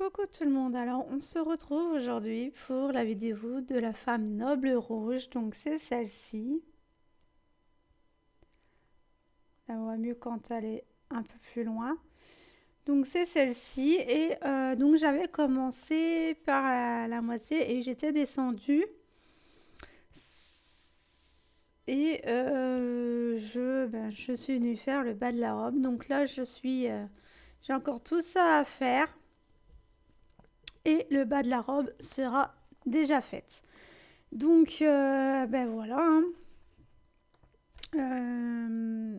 Coucou tout le monde, alors on se retrouve aujourd'hui pour la vidéo de la femme noble rouge, donc c'est celle-ci. Là on voit mieux quand elle est un peu plus loin. Donc c'est celle-ci et donc j'avais commencé par la moitié et j'étais descendue. Et je suis venue faire le bas de la robe, donc là j'ai encore tout ça à faire. Et le bas de la robe sera déjà faite. Donc, ben voilà. Hein.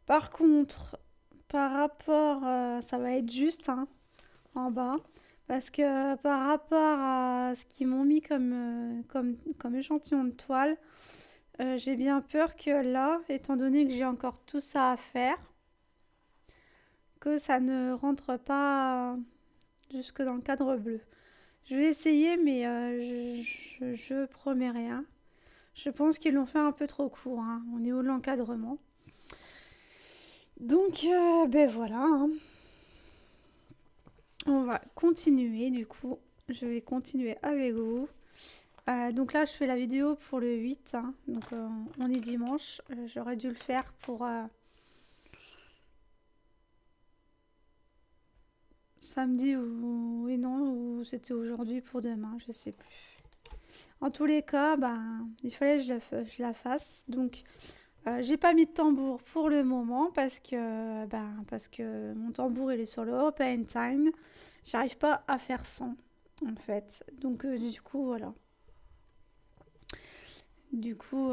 Par contre, par rapport, ça va être juste hein, en bas. Parce que par rapport à ce qu'ils m'ont mis comme échantillon de toile, j'ai bien peur que là, étant donné que j'ai encore tout ça à faire, que ça ne rentre pas jusque dans le cadre bleu. Je vais essayer, mais je promets rien. Je pense qu'ils l'ont fait un peu trop court hein, au niveau de l'encadrement. Donc, ben voilà. Hein. On va continuer du coup. Je vais continuer avec vous. Donc là, je fais la vidéo pour le 8. Hein. Donc, on est dimanche. J'aurais dû le faire pour samedi ou... Oui, non, ou c'était aujourd'hui pour demain. Je sais plus. En tous les cas, ben, il fallait que je la fasse. Donc, j'ai pas mis de tambour pour le moment parce que mon tambour il est sur le Open Time. J'arrive pas à faire sans en fait. Donc du coup voilà. Du coup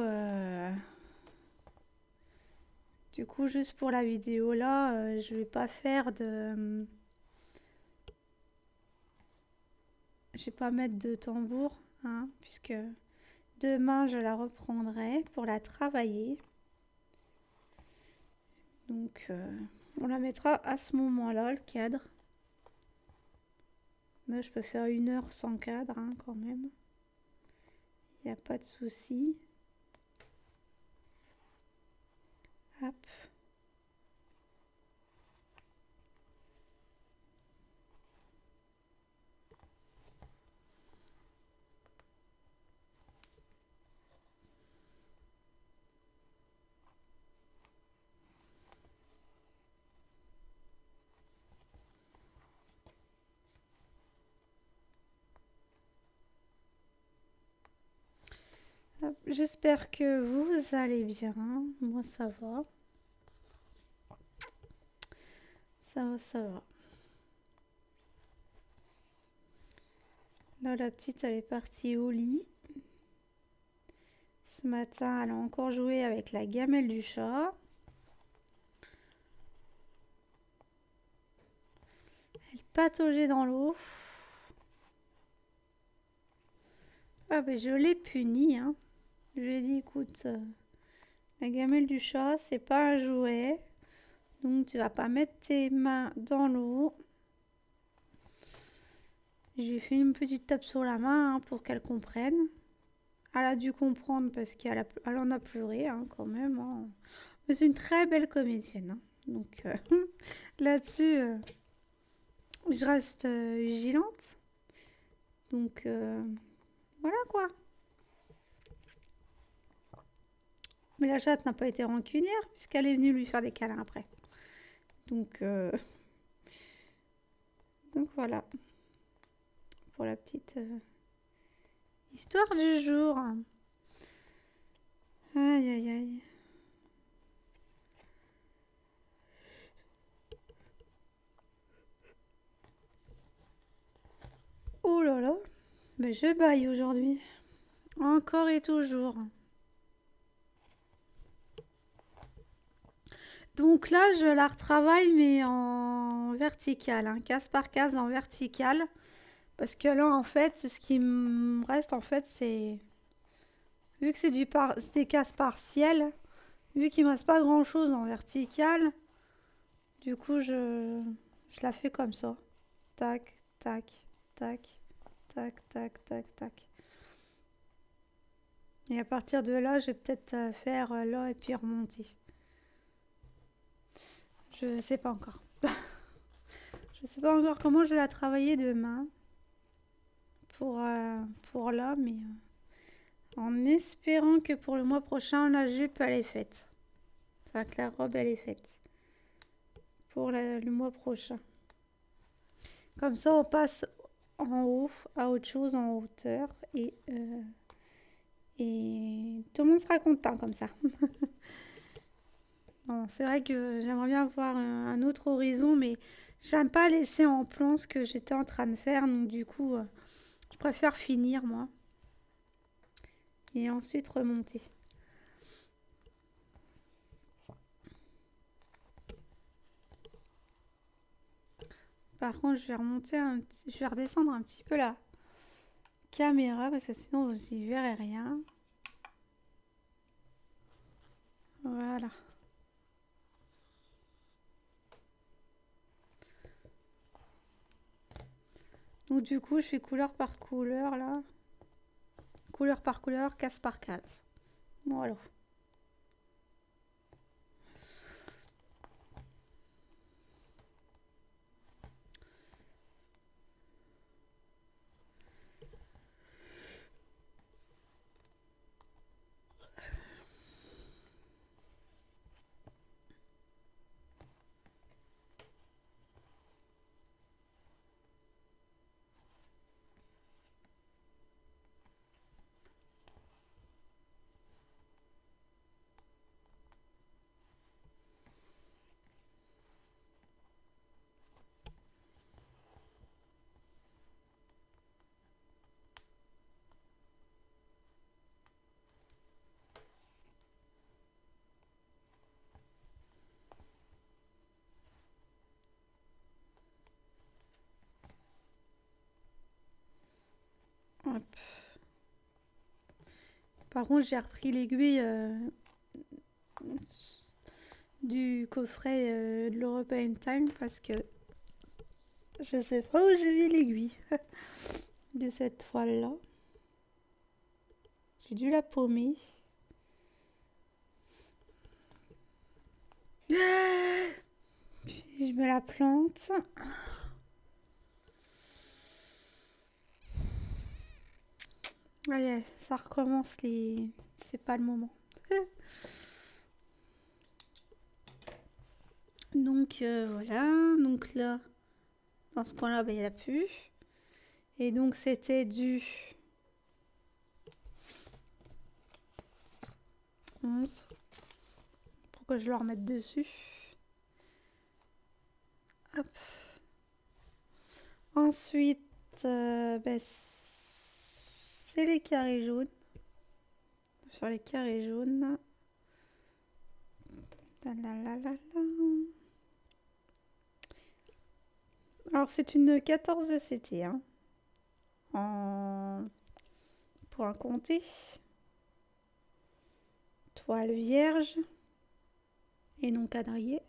juste pour la vidéo là, je vais pas faire de je vais pas mettre de tambour hein, puisque demain je la reprendrai pour la travailler. Donc on la mettra à ce moment-là le cadre. Là, je peux faire 1 heure sans cadre hein, quand même. Il n'y a pas de souci. Hop. J'espère que vous allez bien. Moi, ça va. Ça va, ça va. Là, la petite, elle est partie au lit. Ce matin, elle a encore joué avec la gamelle du chat. Elle pataugeait dans l'eau. Ah, ben, je l'ai punie. Hein. Je lui ai dit, écoute, la gamelle du chat, c'est pas un jouet. Donc, tu vas pas mettre tes mains dans l'eau. J'ai fait une petite tape sur la main hein, pour qu'elle comprenne. Elle a dû comprendre parce qu'elle en a pleuré hein, quand même. Hein. Mais c'est une très belle comédienne. Hein. Donc là-dessus, je reste vigilante. Donc voilà quoi. Mais la chatte n'a pas été rancunière puisqu'elle est venue lui faire des câlins après. Donc, donc voilà. Pour la petite histoire du jour. Aïe aïe aïe. Oh là là. Mais je baille aujourd'hui. Encore et toujours. Donc là, je la retravaille, mais en vertical, hein, case par case en vertical. Parce que là, en fait, ce qui me reste, en fait, c'est... Vu que c'est des cases partielles, vu qu'il me reste pas grand-chose en vertical, du coup, je la fais comme ça. Tac, tac, tac, tac, tac, tac, tac. Et à partir de là, je vais peut-être faire là et puis remonter. Je sais pas encore. Je sais pas encore comment je vais la travailler demain pour là, mais en espérant que pour le mois prochain, la jupe, elle est faite. Enfin, que la robe, elle est faite. Pour le mois prochain. Comme ça, on passe en haut à autre chose en hauteur et tout le monde sera content comme ça. Non, c'est vrai que j'aimerais bien voir un autre horizon, mais j'aime pas laisser en plan ce que j'étais en train de faire, donc du coup, je préfère finir moi et ensuite remonter. Par contre, je vais redescendre un petit peu la caméra parce que sinon vous y verrez rien. Voilà. Donc du coup, je fais couleur par couleur là. Couleur par couleur, case par case. Voilà. Hop. Par contre, j'ai repris l'aiguille du coffret de l'European Time parce que je sais pas où j'ai mis l'aiguille de cette toile-là. J'ai dû la paumer. Puis je me la plante. Ouais, ça recommence les... C'est pas le moment. Donc voilà, donc là, dans ce coin-là, il n'y en a plus. Et donc c'était du 11. Pour que je le remette dessus. Hop. Ensuite, c'est les carrés jaunes. Sur les carrés jaunes. Alors c'est une 14 de CT. Hein. En point compté. Toile vierge. Et non quadrillé.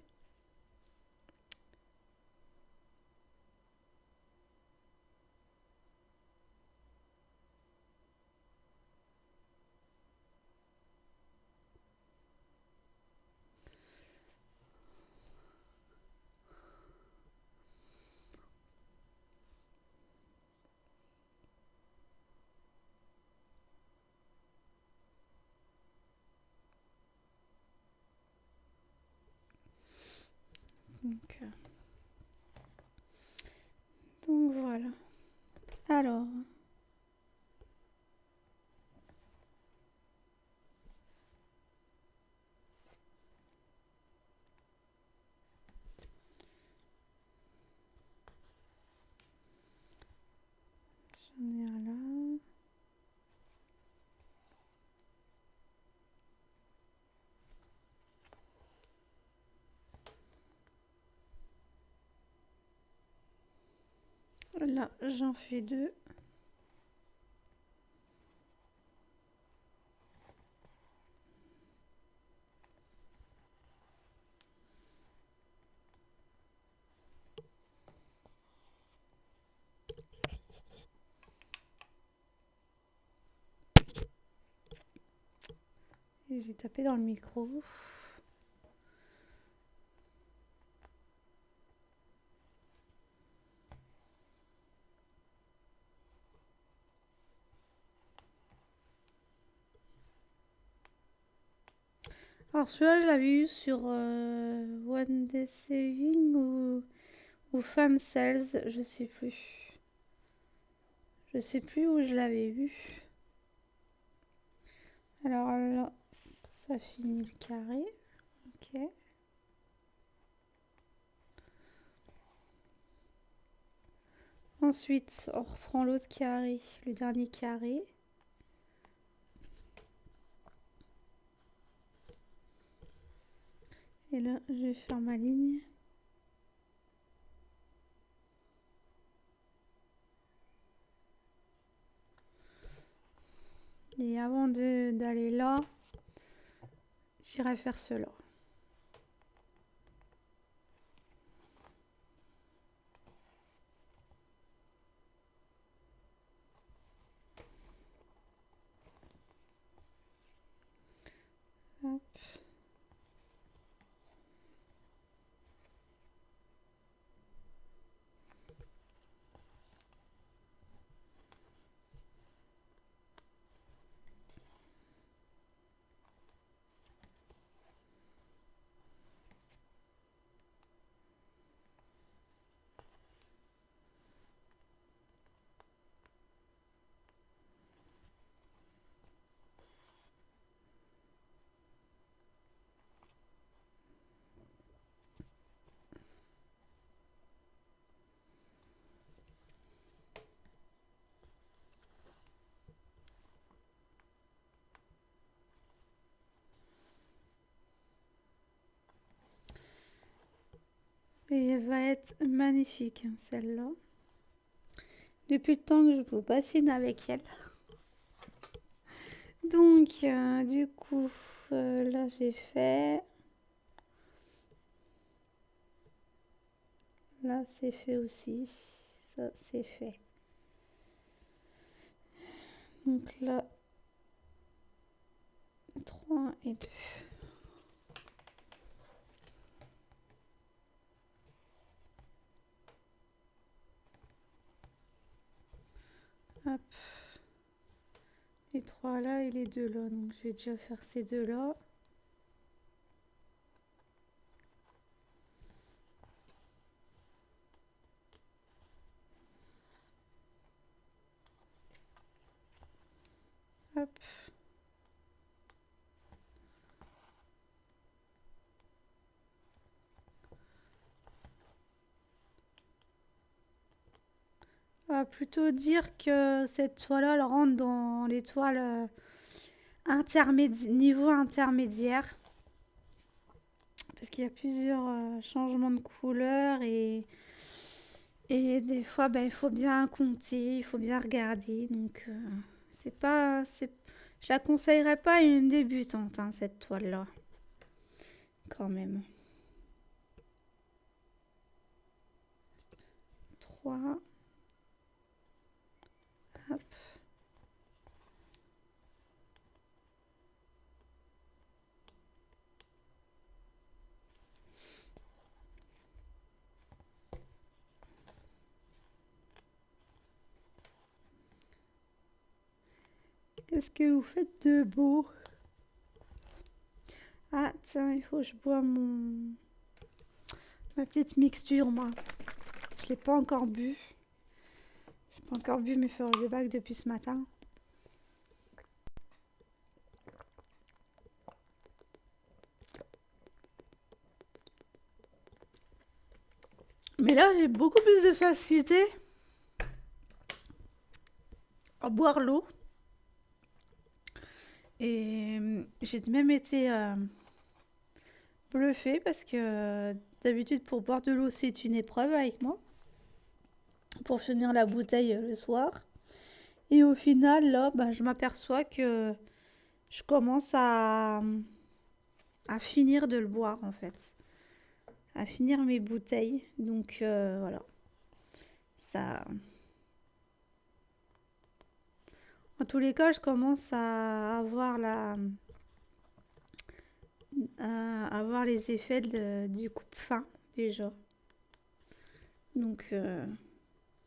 Donc voilà. Alors. J'en ai un là. Là, j'en fais 2. Et j'ai tapé dans le micro. Alors celui-là, je l'avais eu sur One Day Saving ou Fan Sales, je sais plus. Je sais plus où je l'avais eu. Alors là, ça finit le carré. Ok. Ensuite, on reprend l'autre carré, le dernier carré. Et là, je vais faire ma ligne. Et avant d'aller là, j'irai faire cela. Hop. Et elle va être magnifique, hein, celle-là. Depuis le temps que je vous bassine avec elle. Donc, du coup, là j'ai fait. Là c'est fait aussi. Ça c'est fait. Donc là, 3 et 2. Hop. Les 3 là et les 2 là. Donc je vais déjà faire ces deux là. Hop. On va plutôt dire que cette toile-là, elle rentre dans les toiles niveau intermédiaire. Parce qu'il y a plusieurs changements de couleur et des fois, ben, il faut bien compter, il faut bien regarder. Donc, c'est pas. Je la conseillerais pas à une débutante, hein, cette toile-là. Quand même. 3. Hop. Qu'est-ce que vous faites de beau? Ah, tiens, il faut que je bois ma petite mixture, moi. Je l'ai pas encore bu. J'ai pas encore bu mes fleurs de bac depuis ce matin. Mais là, j'ai beaucoup plus de facilité à boire l'eau. Et j'ai même été bluffée parce que d'habitude, pour boire de l'eau, c'est une épreuve avec moi. Pour finir la bouteille le soir. Et au final, là, bah, je m'aperçois que je commence à finir de le boire, en fait. À finir mes bouteilles. Donc, voilà. Ça... En tous les cas, je commence à avoir à avoir les effets du coupe-faim, déjà. Donc,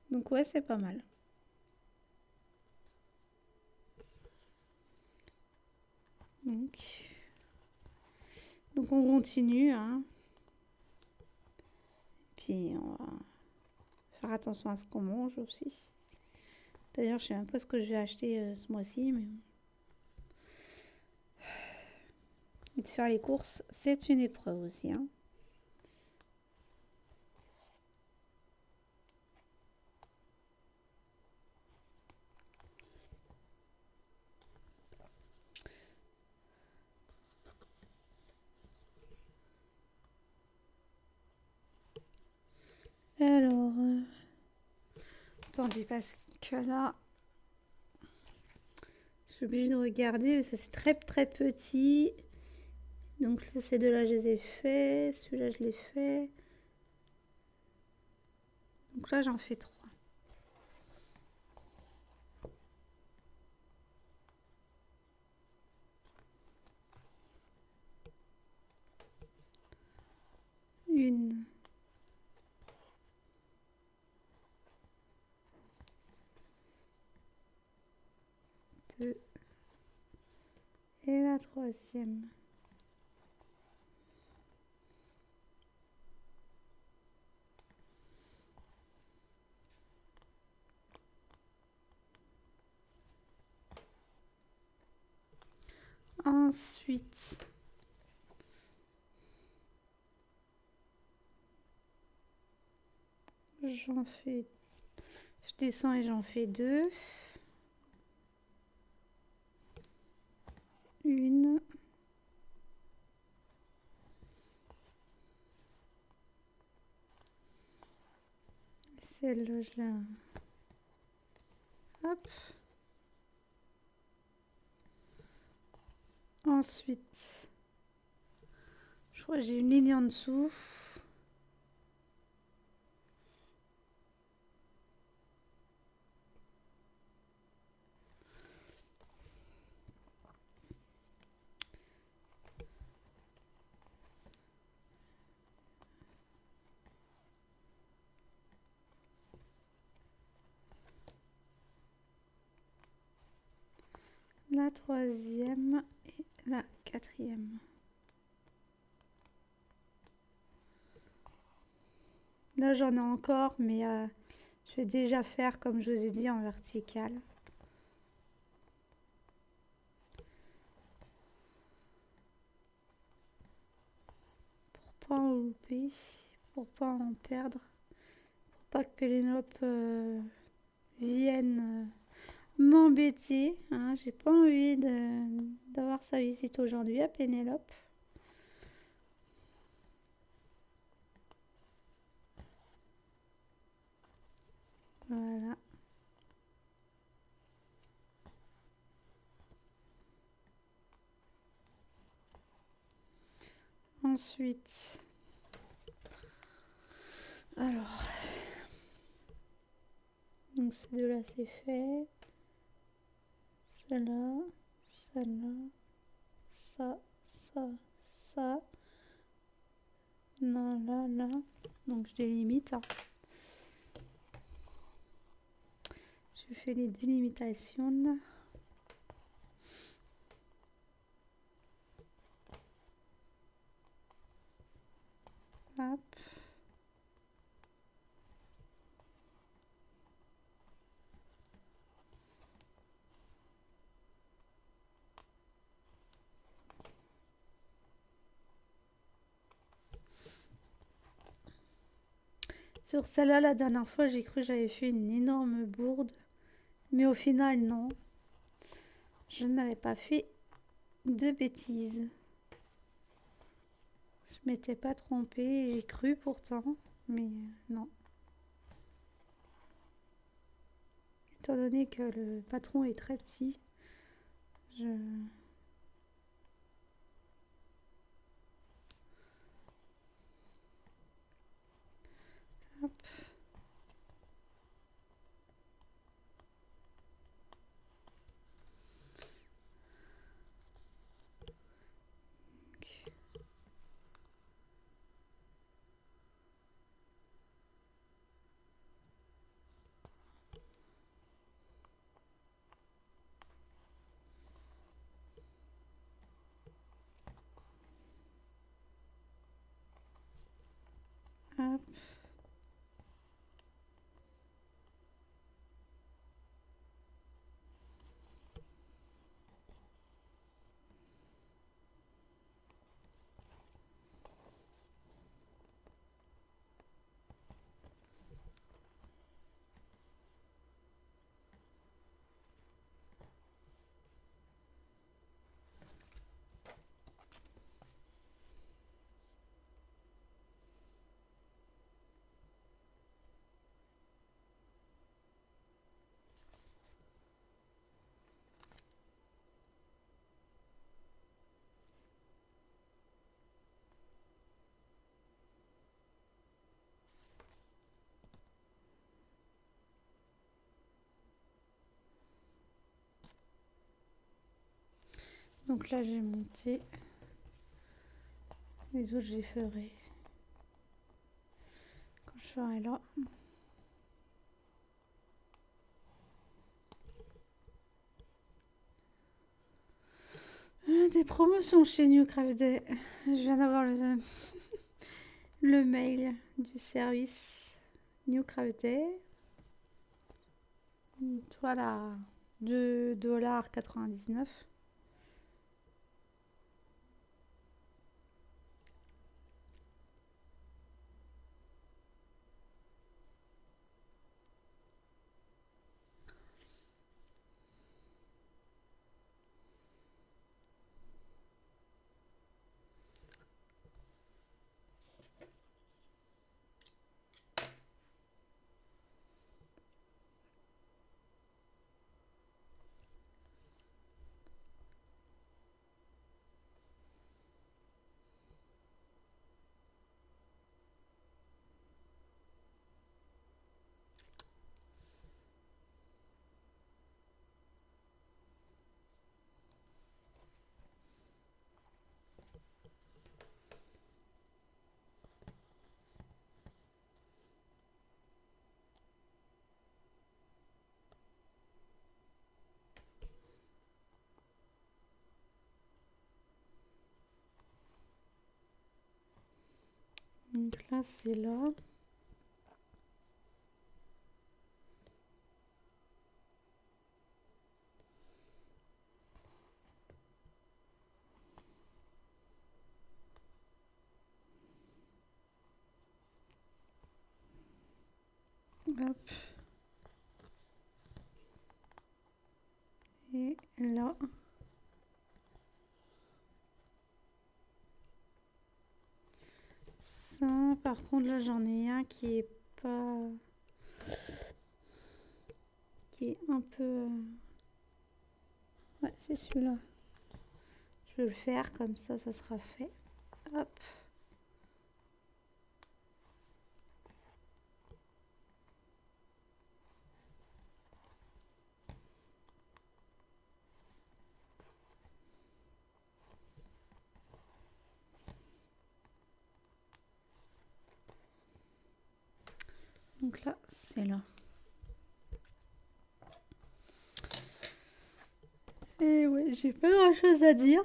donc ouais, c'est pas mal. Donc, Donc on continue, hein. Puis on va faire attention à ce qu'on mange aussi. D'ailleurs, je sais même pas ce que je vais acheter ce mois-ci, mais de faire les courses, c'est une épreuve aussi, hein. Alors, attendez, parce que là, je suis obligée de regarder, mais ça c'est très très petit. Donc ça, ces deux-là, je les ai faits. Celui-là, je l'ai fait. Donc là, j'en fais 3. Une. Deux. Et la troisième. Ensuite, j'en fais... Je descends et j'en fais 2. Une. Celle-là, je la... Hop. Ensuite, je crois que j'ai une ligne en dessous. La troisième et la quatrième. Là, j'en ai encore, mais je vais déjà faire, comme je vous ai dit, en vertical. Pour pas en louper, pour pas en perdre, pour pas que Pénélope vienne m'embêter. Hein. J'ai pas envie d'avoir sa visite aujourd'hui à Pénélope. Voilà. Ensuite, alors, donc ces deux-là c'est fait. Celle-là, celle-là, ça, ça. Non, là, là. Donc je délimite. Hein. Je fais les délimitations. Hop. Sur celle-là, la dernière fois, j'ai cru que j'avais fait une énorme bourde. Mais au final, non. Je n'avais pas fait de bêtises. Je m'étais pas trompée, j'ai cru pourtant, mais non. Étant donné que le patron est très petit, je... Hop. Hop. Donc là, j'ai monté. Les autres, je les ferai quand je serai là. Des promotions chez New Craft Day. Je viens d'avoir le mail du service New Craft Day. Voilà, 2,99 $. Donc là, c'est là. Hop. Et là. Ça, par contre, là, j'en ai un qui est pas... qui est un peu... Ouais, c'est celui-là. Je vais le faire, comme ça sera fait. Hop. Donc là, c'est là. Et ouais, j'ai pas grand chose à dire.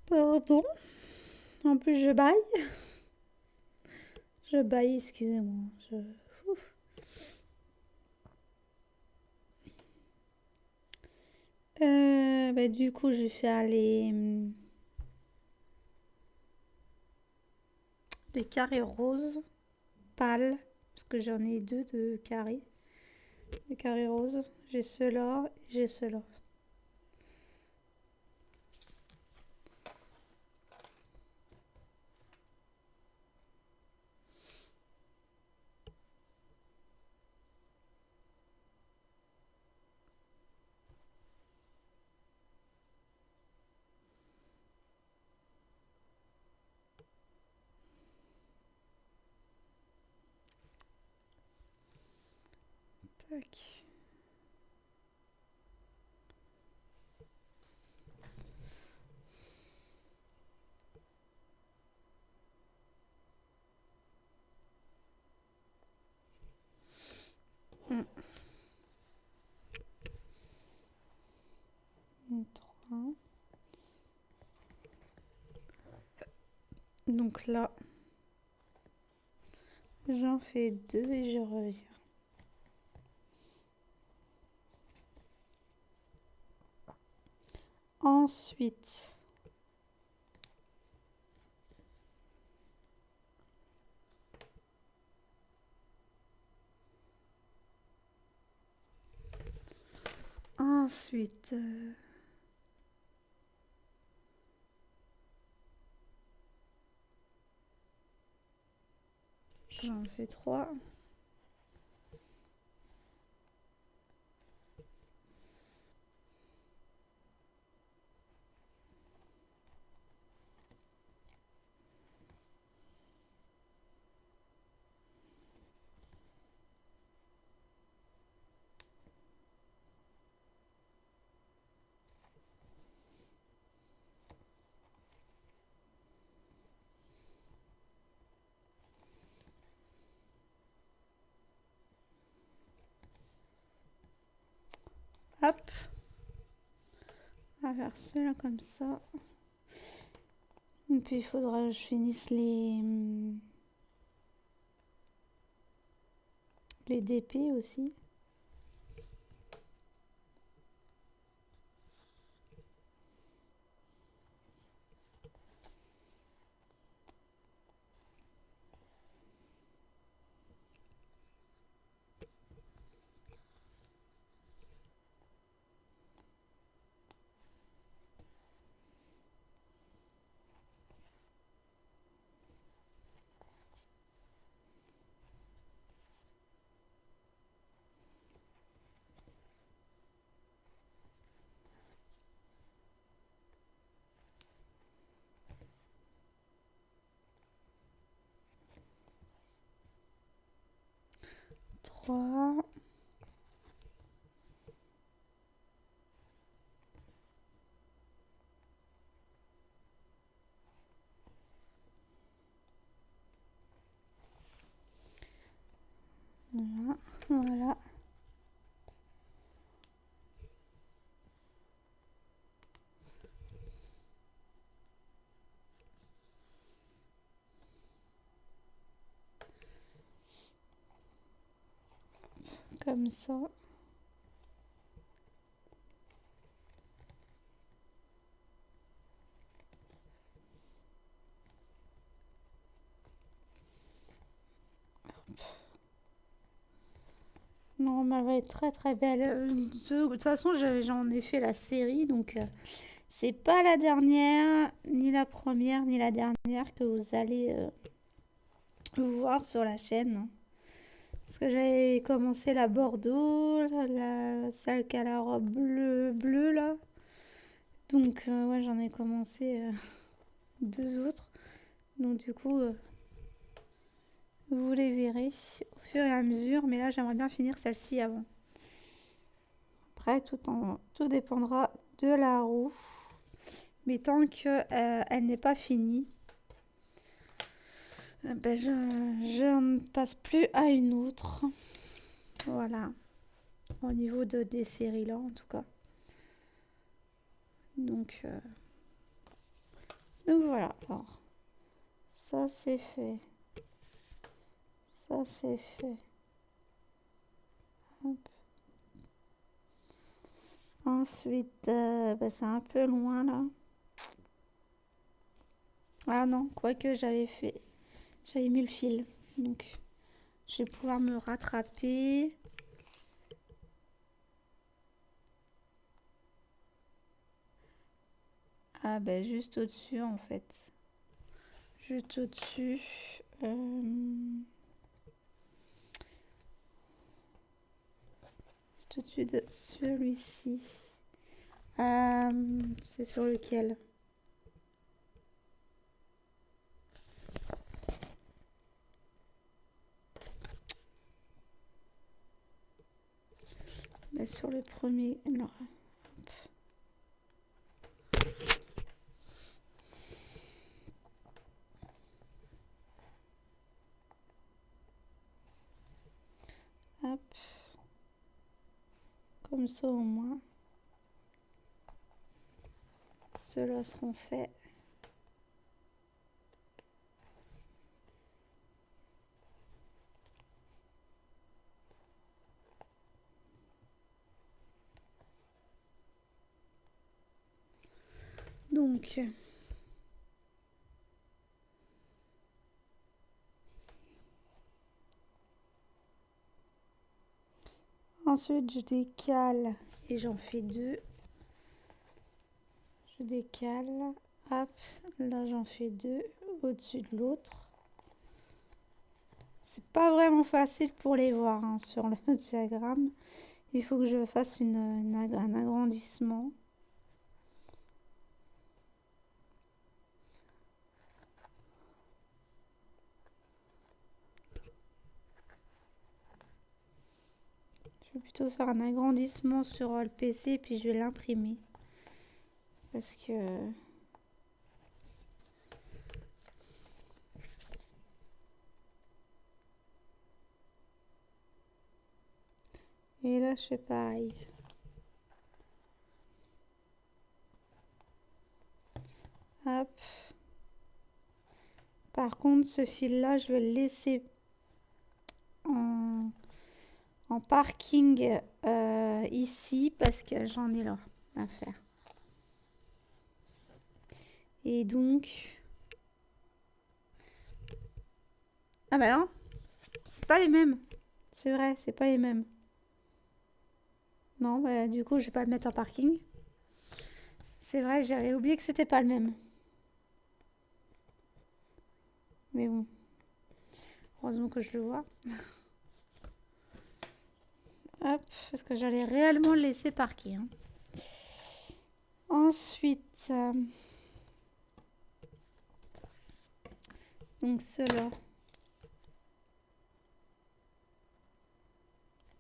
Pardon. En plus, je baille. Je baille, excusez-moi. Ouf. Du coup, je vais faire les carrés roses pâles. Parce que j'en ai deux de carrés. Des carrés roses. J'ai ceux-là et j'ai ceux-là. Tac. Un, trois. Donc là, j'en fais 2 et je reviens. Ensuite, ensuite, j'en fais 3. Hop. On va faire cela comme ça. Et puis il faudra que je finisse les DP aussi. Trois. Voilà. Voilà. Comme ça. Non, mais elle va être très très belle. De toute façon, j'en ai fait la série, donc c'est pas la dernière, ni la première, ni la dernière que vous allez voir sur la chaîne. Parce que j'avais commencé la Bordeaux, celle qui a la robe bleue là. Donc ouais, j'en ai commencé 2 autres. Donc du coup, vous les verrez au fur et à mesure. Mais là, j'aimerais bien finir celle-ci avant. Après, tout dépendra de la roue. Mais tant qu'elle n'est pas finie, ben je ne passe plus à une autre. Voilà. Au niveau des séries là, en tout cas. Donc, voilà. Alors, ça c'est fait. Ça c'est fait. Hop. Ensuite, ben, c'est un peu loin là. Ah non, quoique j'avais mis le fil. Donc, je vais pouvoir me rattraper. Ah ben juste au-dessus en fait. Juste au-dessus. Juste au-dessus de celui-ci. C'est sur lequel? Ben, sur le premier. Non. Hop. Comme ça au moins. Ceux-là seront faits. Donc, ensuite je décale et j'en fais deux. Je décale, hop, là j'en fais deux au-dessus de l'autre. C'est pas vraiment facile pour les voir hein, sur le diagramme. Il faut que je fasse un agrandissement. Je vais plutôt faire un agrandissement sur le PC et puis je vais l'imprimer. Parce que... Et là je fais pareil. Hop. Par contre ce fil là je vais le laisser en parking ici parce que j'en ai là à faire. Et donc... Ah bah non, c'est pas les mêmes. C'est vrai, c'est pas les mêmes. Non, bah du coup je vais pas le mettre en parking. C'est vrai, j'avais oublié que c'était pas le même. Mais bon, heureusement que je le vois. Hop, parce que j'allais réellement le laisser parquer. Hein. Ensuite, donc ceux-là.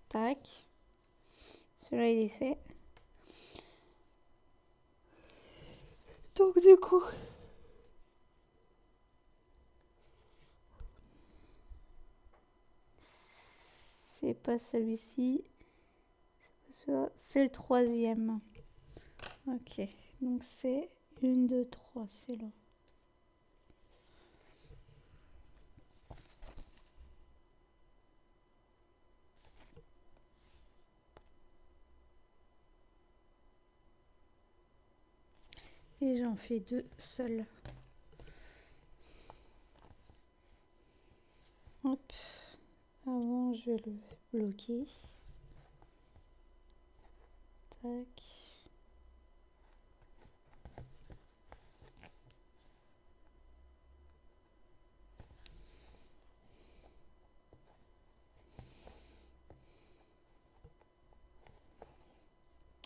Tac. Celui-là, il est fait. Donc du coup... C'est pas celui-ci. C'est le troisième. Ok, donc c'est 1, 2, 3, c'est là. Et j'en fais deux seuls. Hop. Avant, je vais le bloquer. Tac.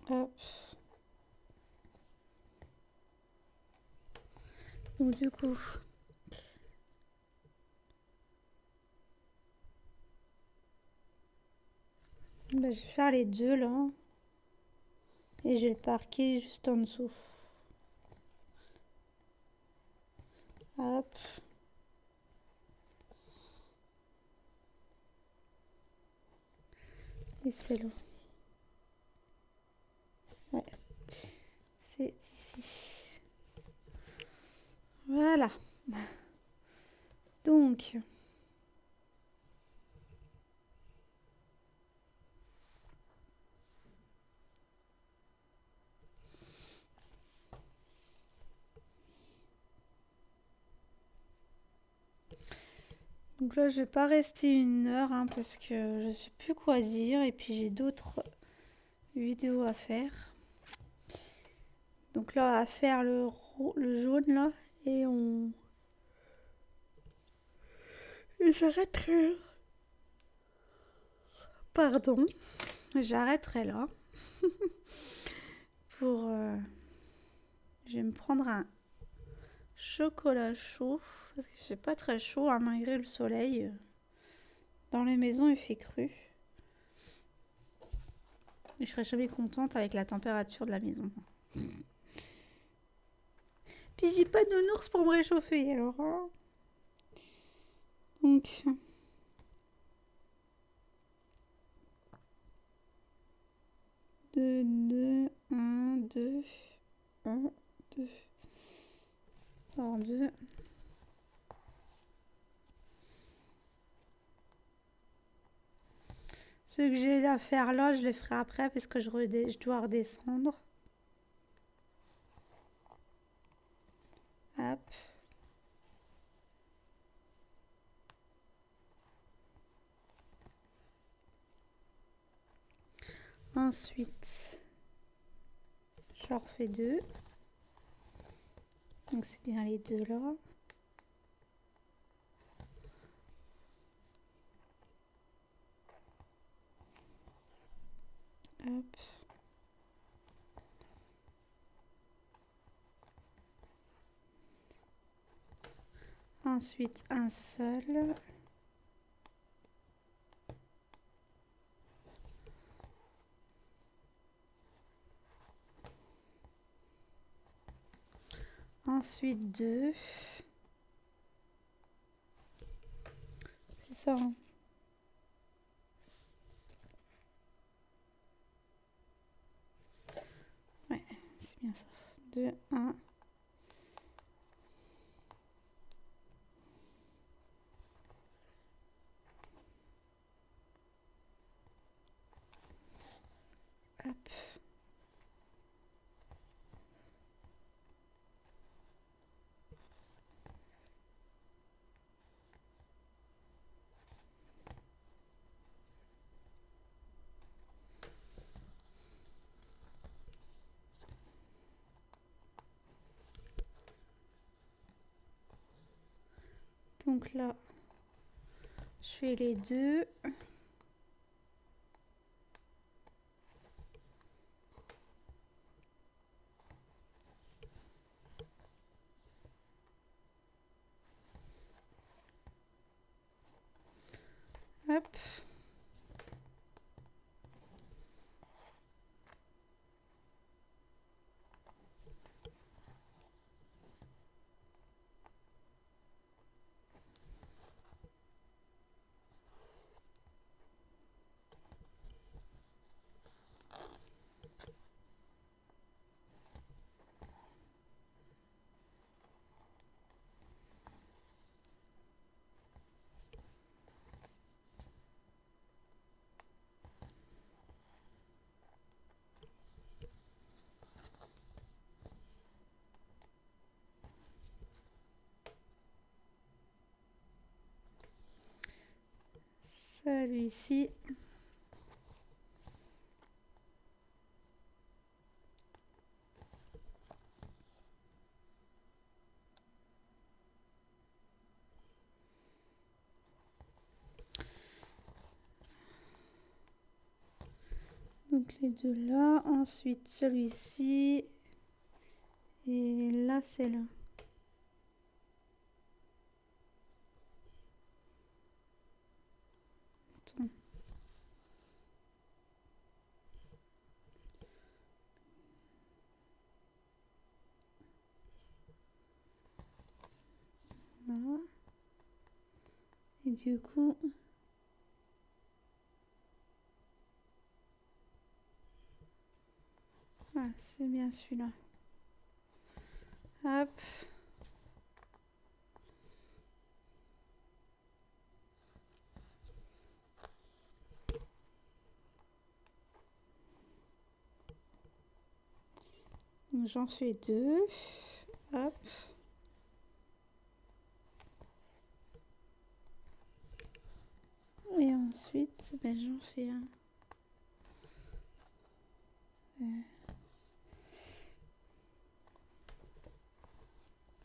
Hop. Donc du coup, je vais faire les deux là. Et je vais le parquer juste en dessous. Hop. Et c'est là. Ouais. C'est ici. Voilà. Donc... Donc là, je vais pas rester 1 heure hein, parce que je sais plus quoi dire et puis j'ai d'autres vidéos à faire. Donc là, on va faire le jaune là et on... Et j'arrêterai. Pardon. J'arrêterai là. Pour... Je vais me prendre un chocolat chaud parce que c'est pas très chaud hein, malgré le soleil. Dans les maisons, il fait cru. Et je serais jamais contente avec la température de la maison. Puis j'ai pas de nounours pour me réchauffer alors. Hein. Donc... 2, 2, 1, 2, 1, 2. Alors 2. Ce que j'ai à faire là, je les ferai après parce que je dois redescendre. Ensuite, j'en refais 2. Donc c'est bien les 2 là. Hop. Ensuite, un seul. Ensuite, 2. C'est ça, hein. Ouais, c'est bien ça. 2, 1. Hop. Donc là, je fais les 2. Hop. Celui-ci. Donc les 2 là. Ensuite, celui-ci. Et là, c'est là. Attends. Là. Et du coup, voilà, c'est bien celui-là. Hop. Donc j'en fais 2. Hop. Et ensuite, ben, j'en fais un.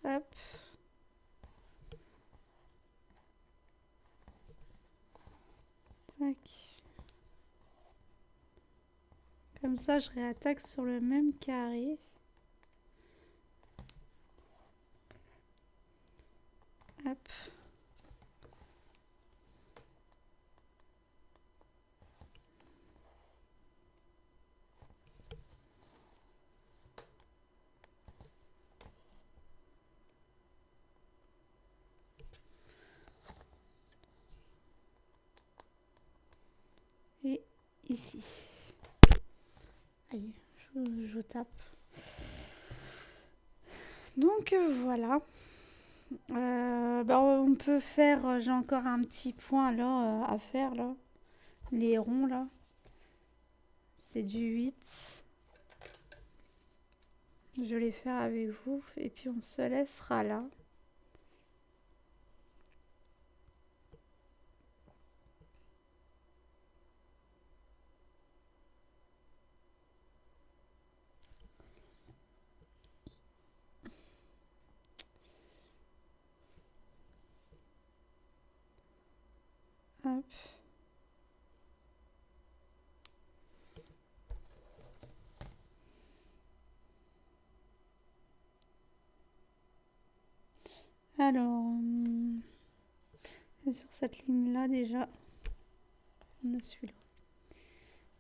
Hop. Tac. Comme ça, je réattaque sur le même carré. Hop. Et ici. Aïe, je tape. Donc voilà. On peut faire, j'ai encore un petit point là à faire là. Les ronds là. C'est du 8. Je vais les faire avec vous et puis on se laissera là. Hop. Alors, sur cette ligne-là déjà, on a celui-là.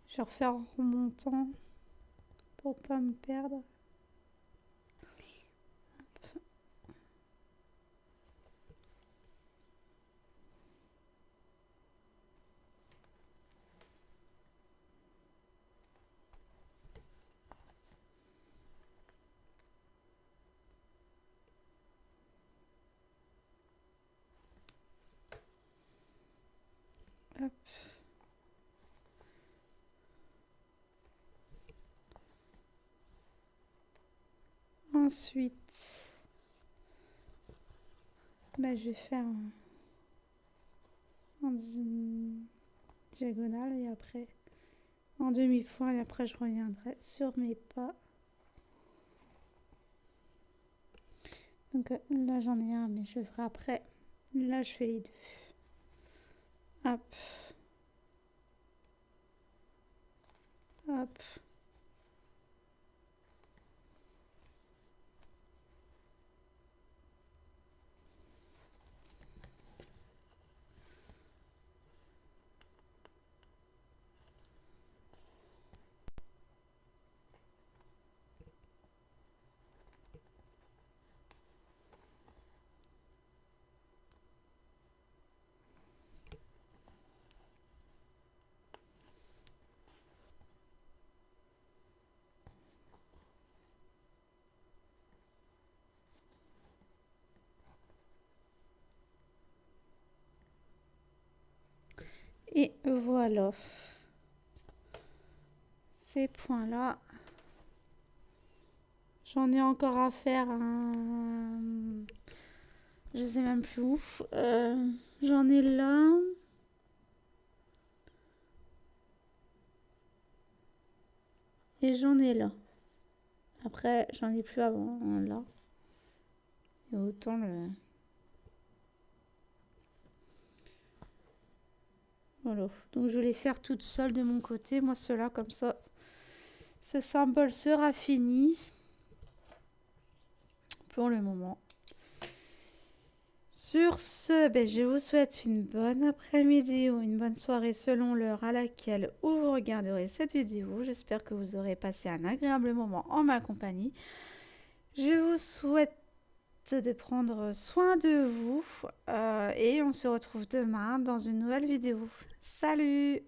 Je vais refaire en remontant pour pas me perdre. Hop. Ensuite, je vais faire en diagonale et après en demi-point et après je reviendrai sur mes pas. Donc là j'en ai un mais je le ferai après. Là je fais les deux. Hop. Hop. Et voilà. Ces points-là. J'en ai encore à faire un... Je sais même plus où. J'en ai là. Et j'en ai là. Après, j'en ai plus avant, là. Et autant le... Voilà. Donc, je vais les faire toutes seules de mon côté. Moi, cela, comme ça, ce symbole sera fini. Pour le moment. Sur ce, je vous souhaite une bonne après-midi ou une bonne soirée selon l'heure à laquelle vous regarderez cette vidéo. J'espère que vous aurez passé un agréable moment en ma compagnie. Je vous souhaite de prendre soin de vous et on se retrouve demain dans une nouvelle vidéo. Salut!